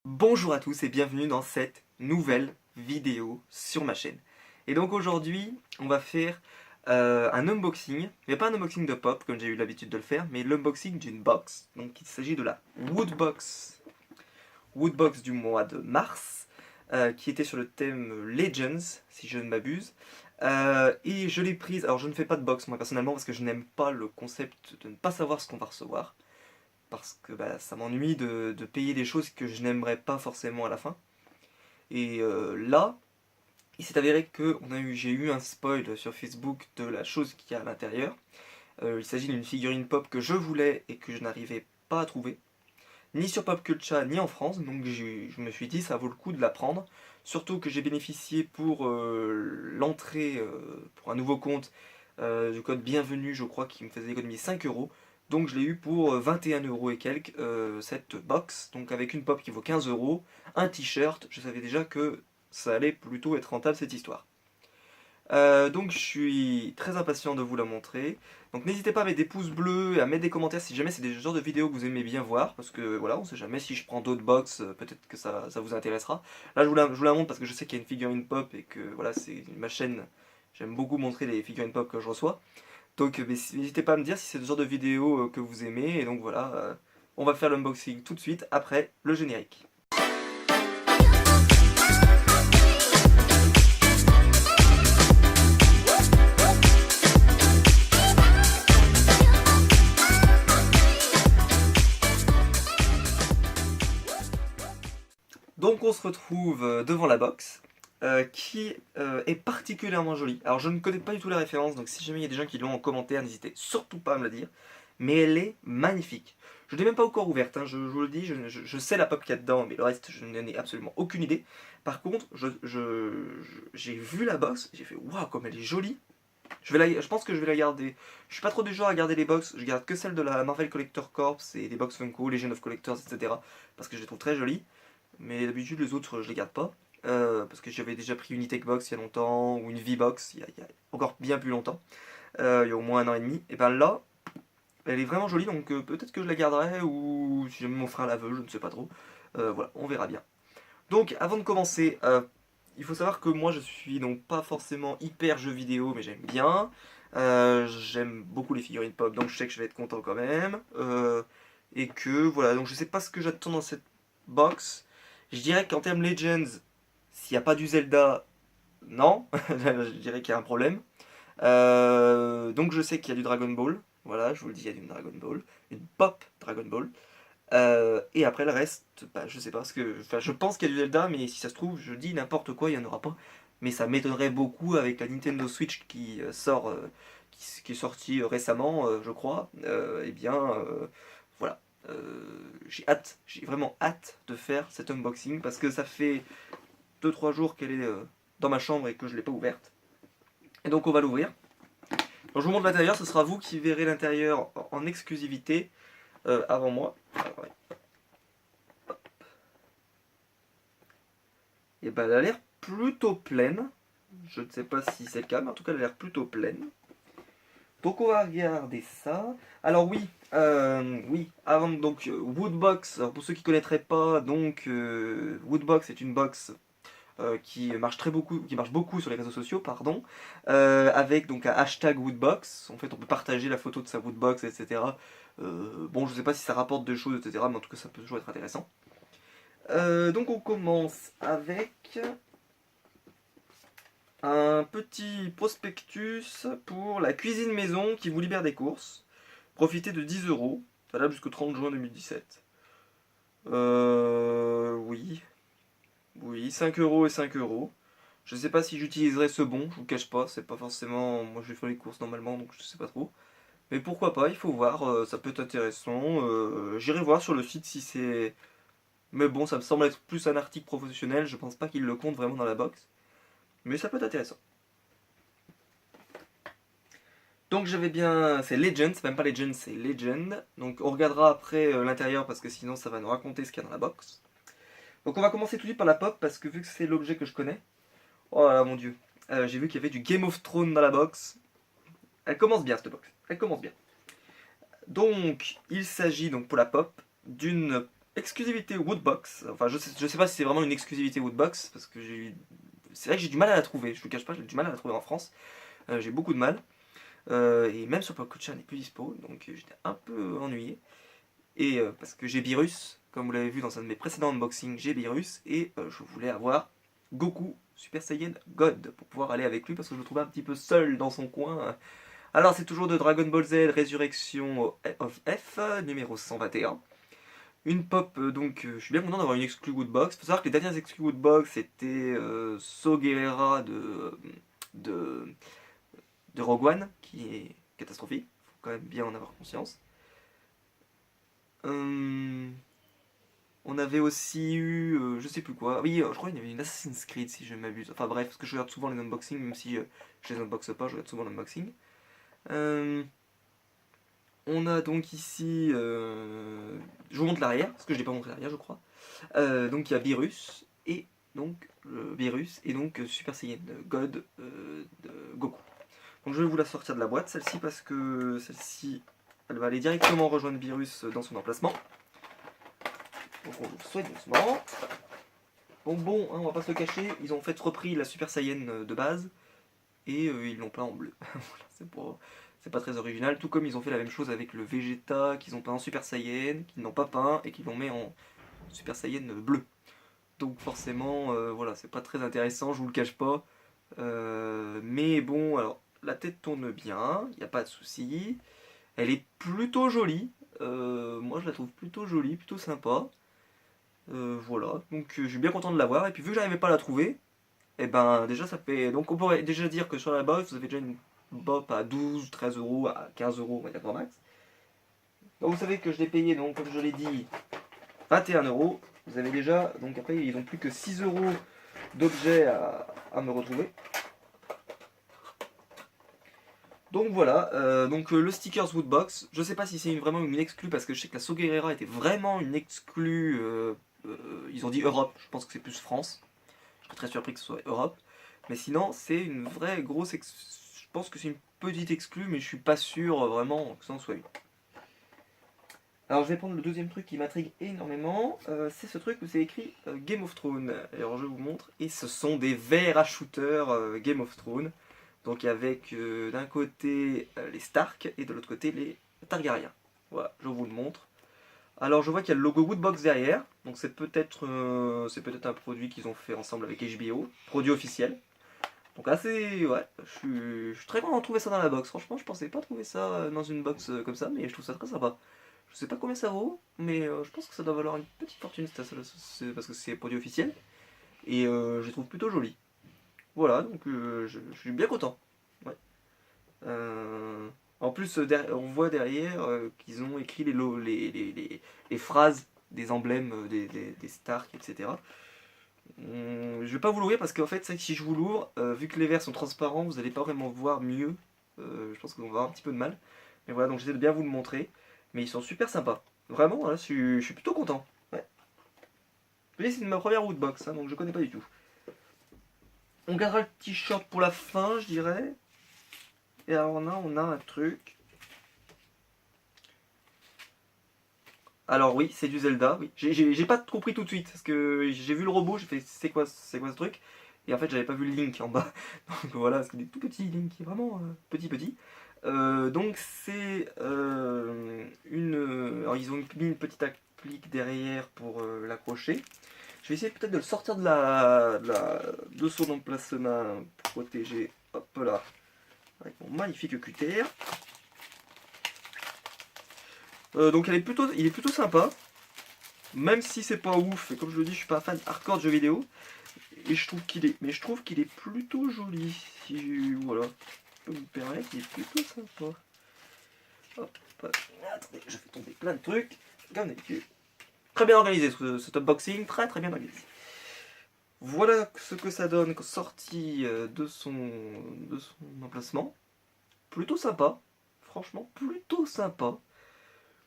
Bonjour à tous et bienvenue dans cette nouvelle vidéo sur ma chaîne. Et donc aujourd'hui, on va faire un unboxing, mais pas un unboxing de pop comme j'ai eu l'habitude de le faire, mais l'unboxing d'une box. Donc il s'agit de la Woodbox du mois de mars, qui était sur le thème Legends, si je ne m'abuse. Et je l'ai prise, alors je ne fais pas de box moi personnellement parce que je n'aime pas le concept de ne pas savoir ce qu'on va recevoir parce que ça m'ennuie de payer des choses que je n'aimerais pas forcément à la fin. Et là, il s'est avéré que j'ai eu un spoil sur Facebook de la chose qu'il y a à l'intérieur. Il s'agit d'une figurine pop que je voulais et que je n'arrivais pas à trouver, ni sur Popculture ni en France, donc je me suis dit ça vaut le coup de la prendre. Surtout que j'ai bénéficié pour l'entrée pour un nouveau compte du code bienvenue, je crois, qui me faisait économiser 5 euros. Donc je l'ai eu pour 21 euros et quelques cette box, donc avec une pop qui vaut 15 euros, un t-shirt. Je savais déjà que ça allait plutôt être rentable cette histoire. Donc je suis très impatient de vous la montrer. Donc n'hésitez pas à mettre des pouces bleus et à mettre des commentaires si jamais c'est des genres de vidéos que vous aimez bien voir. Parce que voilà, on sait jamais si je prends d'autres box, peut-être que ça vous intéressera. Là je vous la montre parce que je sais qu'il y a une figurine pop et que voilà, c'est ma chaîne. J'aime beaucoup montrer les figurines pop que je reçois. Donc n'hésitez pas à me dire si c'est ce genre de vidéos que vous aimez. Et donc voilà, on va faire l'unboxing tout de suite après le générique. Donc on se retrouve devant la box qui est particulièrement jolie. Alors je ne connais pas du tout la référence, donc si jamais il y a des gens qui l'ont en commentaire, n'hésitez surtout pas à me le dire. Mais elle est magnifique. Je ne l'ai même pas encore ouverte, hein, je vous le dis, je sais la pop qu'il y a dedans, mais le reste je n'en ai absolument aucune idée. Par contre, j'ai vu la box, j'ai fait waouh comme elle est jolie. Je pense que je vais la garder. Je suis pas trop du genre à garder les box, je garde que celle de la Marvel Collector Corps et les box Funko, Legion of Collectors, etc. Parce que je les trouve très jolies. Mais d'habitude, les autres, je les garde pas. Parce que j'avais déjà pris une E-Tech Box il y a longtemps, ou une V-Box il y a encore bien plus longtemps, il y a au moins 1 an et demi. Et ben là, elle est vraiment jolie, donc peut-être que je la garderai, ou si jamais mon frère la veut, je ne sais pas trop. Voilà, on verra bien. Donc, avant de commencer, il faut savoir que moi, je suis donc pas forcément hyper jeu vidéo, mais j'aime bien. J'aime beaucoup les figurines pop, donc je sais que je vais être content quand même. Et que voilà, donc je sais pas ce que j'attends dans cette box. Je dirais qu'en termes Legends, s'il n'y a pas du Zelda, non, je dirais qu'il y a un problème. Donc je sais qu'il y a du Dragon Ball, voilà, je vous le dis, il y a du Dragon Ball, une pop Dragon Ball. Et après le reste, je sais pas, parce que enfin, je pense qu'il y a du Zelda, mais si ça se trouve, je dis n'importe quoi, il n'y en aura pas. Mais ça m'étonnerait beaucoup avec la Nintendo Switch qui qui est sortie récemment, je crois. Eh bien, voilà. J'ai hâte, j'ai vraiment hâte de faire cet unboxing parce que ça fait 2-3 jours qu'elle est dans ma chambre et que je ne l'ai pas ouverte. Et donc on va l'ouvrir. Donc je vous montre l'intérieur, ce sera vous qui verrez l'intérieur en exclusivité avant moi. Ah, ouais. Et ben elle a l'air plutôt pleine. Je ne sais pas si c'est le cas, mais en tout cas elle a l'air plutôt pleine. Donc on va regarder ça. Alors oui, oui, avant donc Woodbox, alors pour ceux qui ne connaîtraient pas, donc Woodbox est une box qui marche beaucoup sur les réseaux sociaux, pardon, avec donc un hashtag Woodbox. En fait, on peut partager la photo de sa Woodbox, etc. Bon, je sais pas si ça rapporte des choses, etc. Mais en tout cas, ça peut toujours être intéressant. Donc, on commence avec un petit prospectus pour la cuisine maison qui vous libère des courses. Profitez de 10 euros, valable jusqu'au 30 juin 2017. Oui, oui, 5 euros et 5 euros. Je sais pas si j'utiliserai ce bon, je vous cache pas, c'est pas forcément. Moi je fais les courses normalement donc je sais pas trop. Mais pourquoi pas, il faut voir, ça peut être intéressant. J'irai voir sur le site si c'est. Mais bon, ça me semble être plus un article professionnel, je pense pas qu'il le compte vraiment dans la box. Mais ça peut être intéressant. Donc j'avais bien. C'est Legend, c'est même pas Legend, c'est Legend. Donc on regardera après l'intérieur parce que sinon ça va nous raconter ce qu'il y a dans la box. Donc on va commencer tout de suite par la pop parce que vu que c'est l'objet que je connais. Oh là là, mon dieu. J'ai vu qu'il y avait du Game of Thrones dans la box. Elle commence bien cette box. Elle commence bien. Donc, il s'agit donc pour la pop d'une exclusivité Woodbox. Enfin, je sais pas si c'est vraiment une exclusivité Woodbox, parce que c'est vrai que j'ai du mal à la trouver, je te cache pas, j'ai du mal à la trouver en France. J'ai beaucoup de mal. Et même sur Pococha, elle n'est plus dispo, donc j'étais un peu ennuyé. Et parce que j'ai Beerus, comme vous l'avez vu dans un de mes précédents unboxings, j'ai Beerus, et je voulais avoir Goku Super Saiyan God pour pouvoir aller avec lui, parce que je me trouvais un petit peu seul dans son coin. Alors c'est toujours de Dragon Ball Z Résurrection of F, numéro 121. Une pop, donc je suis bien content d'avoir une exclu Woodbox. Faut savoir que les dernières exclus Woodbox c'était So Guerrera de, de Rogue One, qui est catastrophique. Faut quand même bien en avoir conscience. Hum, on avait aussi eu, je sais plus quoi. Oui, je crois qu'il y avait une Assassin's Creed si je ne m'abuse. Enfin bref, parce que je regarde souvent les unboxings, même si je les unboxe pas, je regarde souvent l'unboxing. Hum, on a donc ici, je vous montre l'arrière, parce que je l'ai pas montré l'arrière, je crois. Donc il y a Beerus et donc Super Saiyan God de Goku. Donc je vais vous la sortir de la boîte celle-ci parce que celle-ci elle va aller directement rejoindre Beerus dans son emplacement. Donc on vous souhaite doucement. Bon, hein, on va pas se le cacher, ils ont en fait repris la Super Saiyan de base et ils l'ont peint en bleu. Voilà, c'est pas très original, tout comme ils ont fait la même chose avec le Vegeta qu'ils ont peint en Super Saiyan, qu'ils n'ont pas peint et qu'ils l'ont mis en Super Saiyan bleu. Donc forcément, voilà, c'est pas très intéressant, je vous le cache pas. Mais bon, alors, la tête tourne bien, il n'y a pas de souci. Elle est plutôt jolie. Moi, je la trouve plutôt jolie, plutôt sympa. Voilà, donc je suis bien content de l'avoir. Et puis, vu que j'arrivais pas à la trouver, et ben déjà, ça fait. Donc, on pourrait déjà dire que sur la box, vous avez déjà une bop à 12, 13 euros, à 15 euros, on va dire grand max. Donc, vous savez que je l'ai payé, donc, comme je l'ai dit, 21 euros. Vous avez déjà, donc après, ils ont plus que 6 euros d'objets à me retrouver. Donc voilà, le stickers Woodbox, je sais pas si c'est vraiment une exclue parce que je sais que la Soguerera était vraiment une exclue, ils ont dit Europe, je pense que c'est plus France, je serais très surpris que ce soit Europe, mais sinon c'est une vraie grosse je pense que c'est une petite exclue mais je suis pas sûr vraiment que ça en soit une. Alors je vais prendre le deuxième truc qui m'intrigue énormément, c'est ce truc où c'est écrit Game of Thrones, alors je vous montre, et ce sont des verres à shooter Game of Thrones. Donc avec d'un côté les Stark et de l'autre côté les Targaryens. Voilà, je vous le montre. Alors je vois qu'il y a le logo Woodbox derrière, donc c'est peut-être un produit qu'ils ont fait ensemble avec HBO, produit officiel. Donc assez, ouais, je suis très content de trouver ça dans la box. Franchement, je pensais pas trouver ça dans une box comme ça, mais je trouve ça très sympa. Je sais pas combien ça vaut, mais je pense que ça doit valoir une petite fortune parce que c'est produit officiel. Et je les trouve plutôt jolis. Voilà, donc je suis bien content. Ouais. En plus, on voit derrière qu'ils ont écrit les phrases des emblèmes des Stark, etc. Je vais pas vous l'ouvrir parce qu'en fait, c'est que si je vous l'ouvre, vu que les verres sont transparents, vous n'allez pas vraiment voir mieux. Je pense qu'on va avoir un petit peu de mal. Mais voilà, donc j'essaie de bien vous le montrer. Mais ils sont super sympas. Vraiment, là, je suis plutôt content. Ouais. Vous voyez, c'est ma première Woodbox, hein, donc je connais pas du tout. On gardera le t-shirt pour la fin, je dirais. Et alors on a un truc. Alors oui, c'est du Zelda, oui. J'ai pas compris tout de suite, parce que j'ai vu le robot, j'ai fait c'est quoi ce truc? Et en fait j'avais pas vu le Link en bas. Donc voilà, parce qu'il est tout petit, Link, qui est vraiment petit petit. Donc c'est Alors ils ont mis une petite applique derrière pour l'accrocher. Je vais essayer peut-être de le sortir de son emplacement protégé. Hop là. Avec mon magnifique cutter. Donc il est plutôt sympa, même si c'est pas ouf. Et comme je le dis, je suis pas un fan hardcore de jeux vidéo. Et je trouve qu'il est plutôt joli. Si voilà, je peux me permettre, il est plutôt sympa. Hop, attendez, je fais tomber plein de trucs. Comme d'habitude. Très bien organisé cet unboxing, très très bien organisé. Voilà ce que ça donne sorti de son emplacement. Plutôt sympa, franchement, plutôt sympa.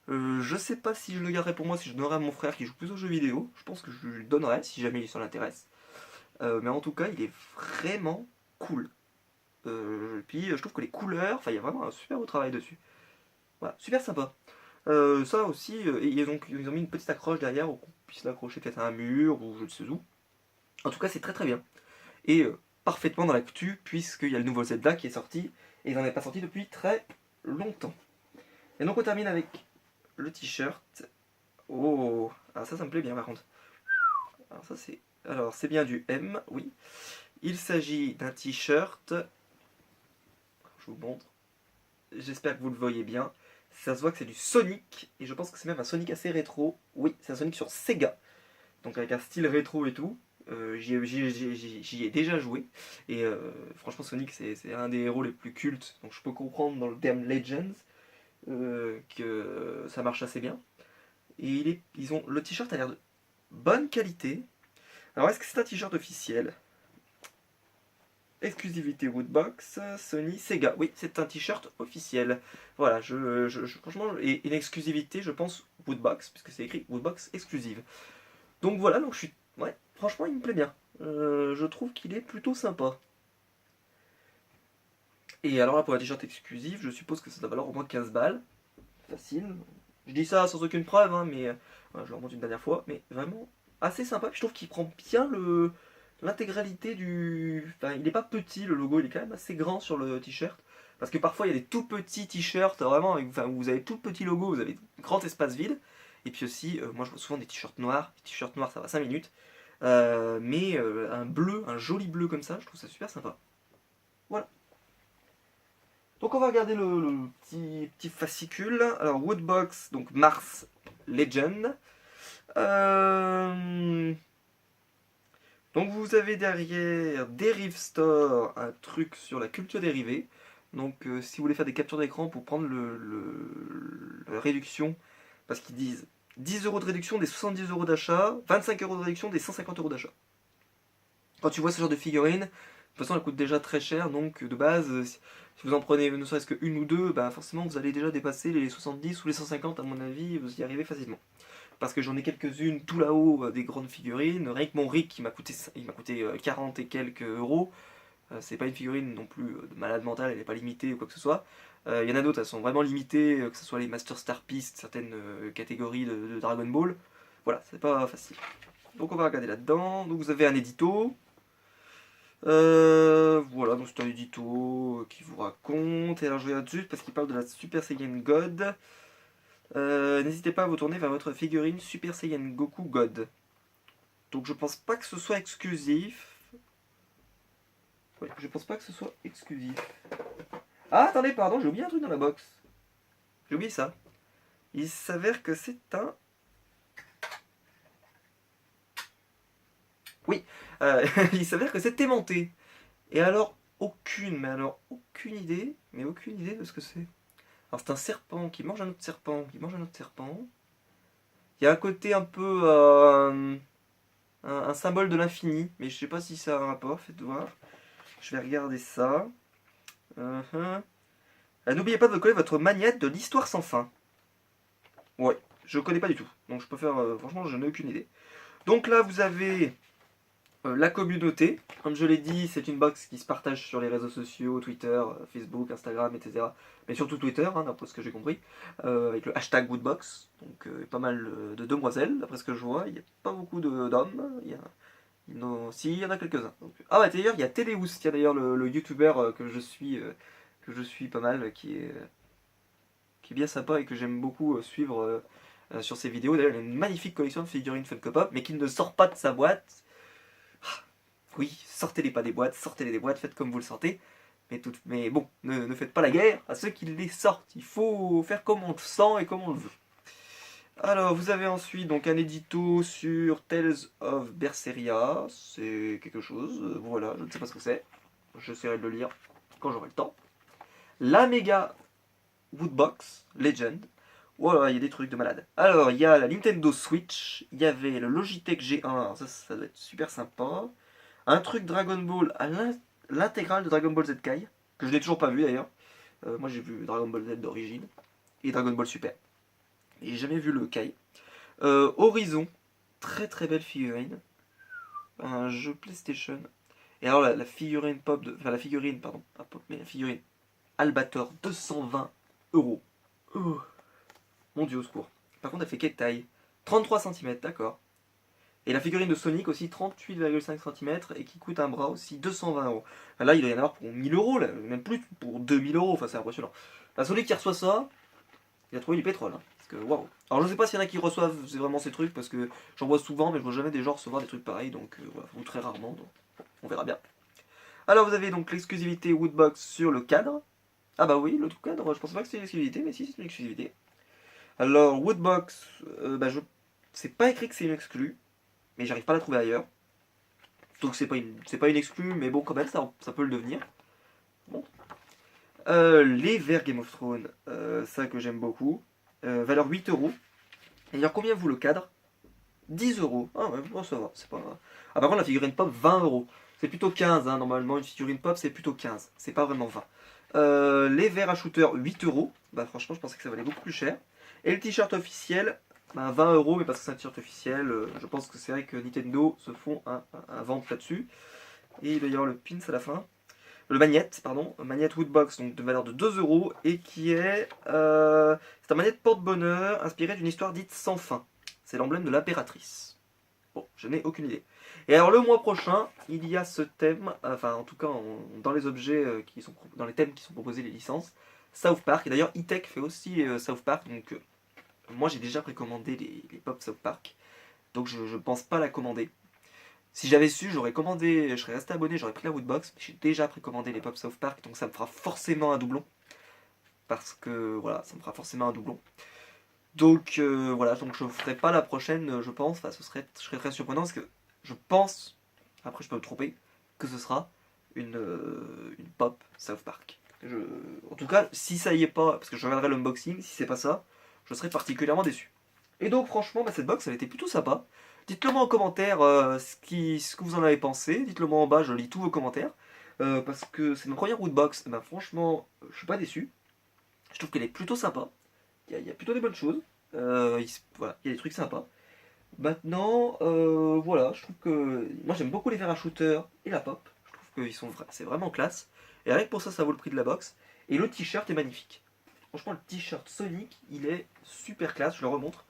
Je sais pas si je le garderai pour moi, si je donnerai à mon frère qui joue plus aux jeux vidéo. Je pense que je lui donnerai si jamais il s'en intéresse. Mais en tout cas, il est vraiment cool. Puis je trouve que les couleurs, enfin, il y a vraiment un super beau travail dessus. Voilà, super sympa. Ça aussi, et ils ont mis une petite accroche derrière pour qu'on puisse l'accrocher peut-être à un mur ou je ne sais où. En tout cas, c'est très très bien. Et parfaitement dans l'actu, puisqu'il y a le nouveau Zelda qui est sorti, et il n'en est pas sorti depuis très longtemps. Et donc on termine avec le t-shirt. Oh, ah, ça me plaît bien par contre. Alors ça c'est... Alors c'est bien du M, oui. Il s'agit d'un t-shirt. Je vous montre. J'espère que vous le voyez bien. Ça se voit que c'est du Sonic, et je pense que c'est même un Sonic assez rétro. Oui, c'est un Sonic sur Sega, donc avec un style rétro et tout. J'y ai déjà joué, et franchement Sonic c'est un des héros les plus cultes, donc je peux comprendre dans le terme Legends que ça marche assez bien. Et le t-shirt a l'air de bonne qualité. Alors est-ce que c'est un t-shirt officiel? Exclusivité Woodbox, Sony, Sega. Oui, c'est un t-shirt officiel. Voilà, franchement, et une exclusivité, je pense, Woodbox, puisque c'est écrit Woodbox exclusive. Donc voilà, donc je suis. Ouais, franchement, il me plaît bien. Je trouve qu'il est plutôt sympa. Et alors là, pour un t-shirt exclusif, je suppose que ça doit valoir au moins 15 balles. Facile. Je dis ça sans aucune preuve, hein, mais voilà, je le remonte une dernière fois. Mais vraiment, assez sympa. Puis je trouve qu'il prend bien l'intégralité du. Enfin, il n'est pas petit le logo, il est quand même assez grand sur le t-shirt. Parce que parfois il y a des tout petits t-shirts, vraiment, enfin, où vous avez tout petit logo, vous avez un grand espace vide. Et puis aussi, moi je vois souvent des t-shirts noirs. Les t-shirts noirs ça va 5 minutes. Mais un bleu, un joli bleu comme ça, je trouve ça super sympa. Voilà. Donc on va regarder le petit fascicule. Alors Woodbox, donc Mars Legend. Euh, Donc vous avez derrière Derive Store, un truc sur la culture dérivée. Donc si vous voulez faire des captures d'écran pour prendre la réduction, parce qu'ils disent 10 euros de réduction des 70 euros d'achat, 25 euros de réduction des 150 euros d'achat. Quand tu vois ce genre de figurine, de toute façon elle coûte déjà très cher, donc de base, si vous en prenez ne serait-ce qu'une ou deux, bah forcément vous allez déjà dépasser les 70 ou les 150 à mon avis, vous y arrivez facilement. Parce que j'en ai quelques-unes tout là-haut des grandes figurines. Rien que mon Rick il m'a coûté 40 et quelques euros. C'est pas une figurine non plus de malade mental, elle n'est pas limitée ou quoi que ce soit. Il y en a d'autres, elles sont vraiment limitées, que ce soit les Master Star Beast, certaines catégories de Dragon Ball. Voilà, c'est pas facile. Donc on va regarder là-dedans. Donc vous avez un édito. Voilà, donc c'est un édito qui vous raconte. Et alors je regarde juste parce qu'il parle de la Super Saiyan God. N'hésitez pas à vous tourner vers votre figurine Super Saiyan Goku God. Donc je pense pas que ce soit exclusif. Ouais, je pense pas que ce soit exclusif. Ah, attendez, pardon, j'ai oublié un truc dans la box. J'ai oublié ça. Il s'avère que c'est un... Oui, il s'avère que c'est aimanté. Et alors, aucune idée, mais aucune idée de ce que c'est. Alors c'est un serpent qui mange un autre serpent, qui mange un autre serpent. Il y a un côté un peu... un symbole de l'infini, mais je sais pas si ça a un rapport, faites voir. Je vais regarder ça. N'oubliez pas de coller votre magnète de l'histoire sans fin. Ouais, je connais pas du tout. Donc je peux faire. Franchement, je n'ai aucune idée. Donc là, vous avez la communauté. Comme je l'ai dit, c'est une box qui se partage sur les réseaux sociaux, Twitter, Facebook, Instagram, etc. Mais surtout Twitter, hein, d'après ce que j'ai compris. Avec le hashtag Woodbox. Donc pas mal de demoiselles, d'après ce que je vois. Il n'y a pas beaucoup d'hommes. Non, si, il y en a quelques-uns. Donc, ah ouais, d'ailleurs, il y a Téléous, qui est d'ailleurs le youtubeur que je suis pas mal, qui est bien sympa et que j'aime beaucoup suivre sur ses vidéos. D'ailleurs, il a une magnifique collection de figurines Funko Pop, mais qui ne sort pas de sa boîte. Ah, oui, sortez-les pas des boîtes, sortez-les des boîtes, faites comme vous le sentez. Mais bon, ne faites pas la guerre à ceux qui les sortent. Il faut faire comme on le sent et comme on le veut. Alors, vous avez ensuite donc un édito sur Tales of Berseria. C'est quelque chose, voilà, je ne sais pas ce que c'est. J'essaierai de le lire quand j'aurai le temps. La Mega Woodbox Legend. Voilà, il y a des trucs de malade. Alors, il y a la Nintendo Switch. Il y avait le Logitech G1. Alors ça doit être super sympa. Un truc Dragon Ball à l'intégrale de Dragon Ball Z Kai. Que je n'ai toujours pas vu d'ailleurs. Moi j'ai vu Dragon Ball Z d'origine. Et Dragon Ball Super. Et j'ai jamais vu le Kai. Horizon, très très belle figurine. Un jeu PlayStation. Et alors la figurine pop de. Enfin la figurine, pardon, pas pop, mais la figurine Albator, 220 euros. Oh. Mon dieu, au secours. Par contre, elle fait quelle taille? 33 cm, d'accord. Et la figurine de Sonic aussi, 38,5 cm, et qui coûte un bras aussi 220 €. Enfin, là, il doit y en avoir pour 1000 €, là, même plus, pour 2000 €, enfin c'est impressionnant. La Sonic qui reçoit ça, il a trouvé du pétrole. Hein, parce que waouh. Alors je sais pas s'il y en a qui reçoivent vraiment ces trucs, parce que j'en vois souvent, mais je vois jamais des gens recevoir des trucs pareils, donc voilà, ou très rarement, donc on verra bien. Alors vous avez donc l'exclusivité Woodbox sur le cadre. Ah bah oui, le cadre, je pensais pas que c'était une exclusivité, mais si c'est une exclusivité. Alors Woodbox, c'est pas écrit que c'est une exclue, mais j'arrive pas à la trouver ailleurs. Donc c'est pas une exclue, mais bon quand même ça peut le devenir. Bon. Les verts Game of Thrones, ça que j'aime beaucoup. Valeur 8 €. Et alors combien vaut le cadre? 10 €. Ah ouais, bon, ça va, c'est pas. Ah par contre la figurine pop 20 €. C'est plutôt 15, hein, normalement une figurine pop c'est plutôt 15, c'est pas vraiment 20. Les verres à shooter 8 €. Bah franchement je pensais que ça valait beaucoup plus cher. Et le t-shirt officiel, bah, 20 €, mais parce que c'est un t-shirt officiel, je pense que c'est vrai que Nintendo se font un vente là-dessus. Et il doit y avoir le pins à la fin. Le magnette, pardon, magnette Woodbox, donc de valeur de 2 € et qui est. C'est un magnette porte-bonheur inspiré d'une histoire dite sans fin. C'est l'emblème de l'impératrice. Bon, je n'ai aucune idée. Et alors le mois prochain, il y a ce thème, enfin en tout cas dans les objets qui sont dans les thèmes qui sont proposés, les licences, South Park. Et d'ailleurs E-Tech fait aussi South Park, donc moi j'ai déjà précommandé les pop South Park, donc je pense pas la commander. Si j'avais su, j'aurais commandé, je serais resté abonné, j'aurais pris la Woodbox, mais j'ai déjà précommandé les pop South Park, donc ça me fera forcément un doublon. Parce que voilà, ça me fera forcément un doublon. Donc voilà, donc je ferai pas la prochaine, je pense, enfin je serais très surprenant parce que je pense, après je peux me tromper, que ce sera une pop South Park. En tout cas, si ça y est pas, parce que je regarderai l'unboxing, si c'est pas ça, je serai particulièrement déçu. Et donc franchement, cette box elle était plutôt sympa. Dites-le moi en commentaire ce que vous en avez pensé, dites-le moi en bas, je lis tous vos commentaires. Parce que c'est ma première Woodbox, ben franchement, je suis pas déçu. Je trouve qu'elle est plutôt sympa. Il y a plutôt des bonnes choses. Voilà, il y a des trucs sympas. Maintenant, voilà, je trouve que. Moi j'aime beaucoup les verres à shooter et la pop. Je trouve qu'ils sont c'est vraiment classe. Et rien que pour ça, ça vaut le prix de la box. Et le t-shirt est magnifique. Franchement, le t-shirt Sonic, il est super classe, je le remontre.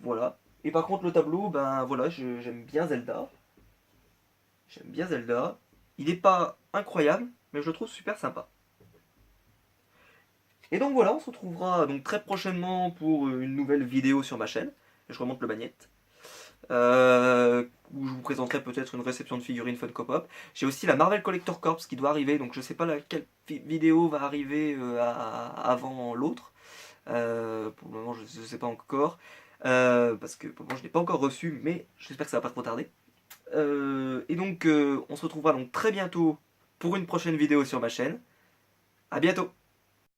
Voilà. Et par contre, le tableau, ben voilà, j'aime bien Zelda. J'aime bien Zelda. Il n'est pas incroyable, mais je le trouve super sympa. Et donc voilà, on se retrouvera donc très prochainement pour une nouvelle vidéo sur ma chaîne. Je remonte le magnette. Où je vous présenterai peut-être une réception de figurines Funko Pop. J'ai aussi la Marvel Collector Corps qui doit arriver, donc je sais pas laquelle vidéo va arriver avant l'autre. Pour le moment, je ne sais pas encore. Parce que pour le moment, je ne l'ai pas encore reçu, mais j'espère que ça va pas trop tarder. Et donc, on se retrouvera donc très bientôt pour une prochaine vidéo sur ma chaîne. A bientôt!